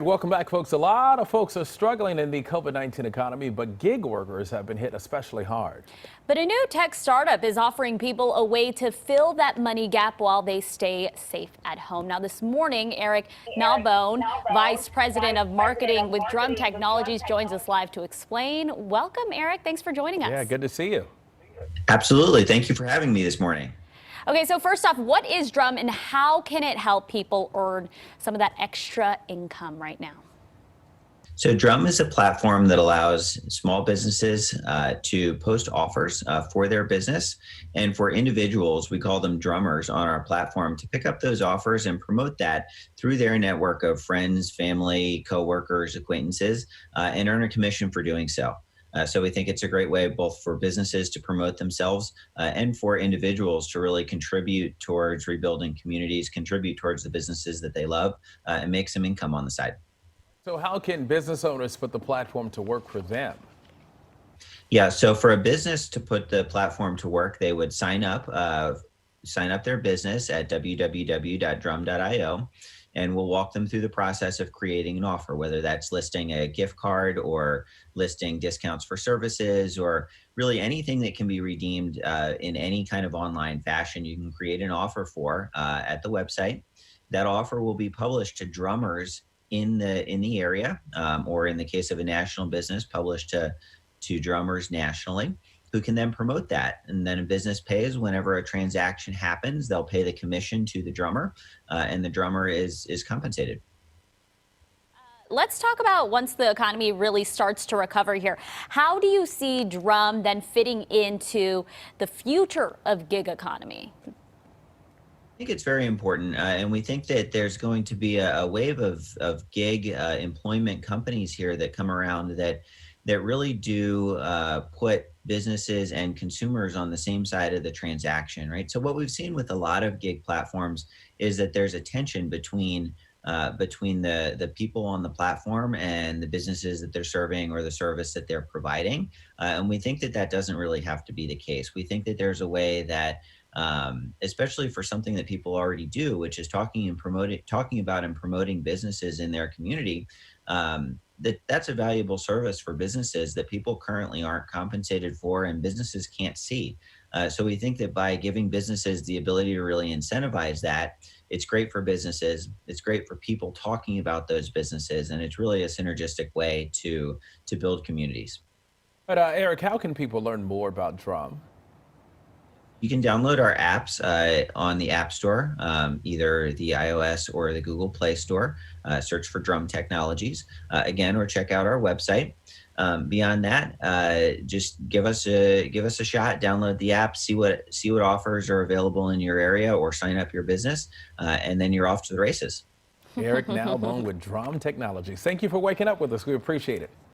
Welcome back, folks. A lot of folks are struggling in the COVID-19 economy, but gig workers have been hit especially hard. But a new tech startup is offering people a way to fill that money gap while they stay safe at home. Now, this morning, Nalbone, Vice President of Marketing with Drum Technologies, joins us live to explain. Welcome, Eric. Thanks for joining us. Yeah, good to see you. Absolutely. Thank you for having me this morning. Okay, so first off, what is Drum and how can it help people earn some of that extra income right now? So Drum is a platform that allows small businesses to post offers for their business. And for individuals, we call them drummers on our platform, to pick up those offers and promote that through their network of friends, family, coworkers, acquaintances, and earn a commission for doing so. So we think it's a great way both for businesses to promote themselves and for individuals to really contribute towards rebuilding communities, contribute towards the businesses that they love, and make some income on the side. So how can business owners put the platform to work for them? Yeah, so for a business to put the platform to work, they would sign up their business at www.drum.io. And we'll walk them through the process of creating an offer, whether that's listing a gift card or listing discounts for services or really anything that can be redeemed in any kind of online fashion. You can create an offer for at the website. That offer will be published to drummers in the area, or in the case of a national business, published to drummers nationally, who can then promote that. And then a business pays whenever a transaction happens. They'll pay the commission to the drummer, and the drummer is compensated. Let's talk about once the economy really starts to recover here. How do you see Drum then fitting into the future of gig economy? I think it's very important, and we think that there's going to be a wave of gig employment companies here that come around that really do put businesses and consumers on the same side of the transaction, right? So what we've seen with a lot of gig platforms is that there's a tension between the people on the platform and the businesses that they're serving or the service that they're providing. And we think that doesn't really have to be the case. We think that there's a way that, especially for something that people already do, which is talking about and promoting businesses in their community, that's a valuable service for businesses that people currently aren't compensated for and businesses can't see. So we think that by giving businesses the ability to really incentivize that, it's great for businesses, it's great for people talking about those businesses, and it's really a synergistic way to build communities. But Eric, how can people learn more about Drum? You can download our apps on the App Store, either the iOS or the Google Play Store. Search for Drum Technologies, again, or check out our website. Beyond that, just give us a shot. Download the app, see what offers are available in your area, or sign up your business, and then you're off to the races. Eric Nalbone with Drum Technologies. Thank you for waking up with us. We appreciate it.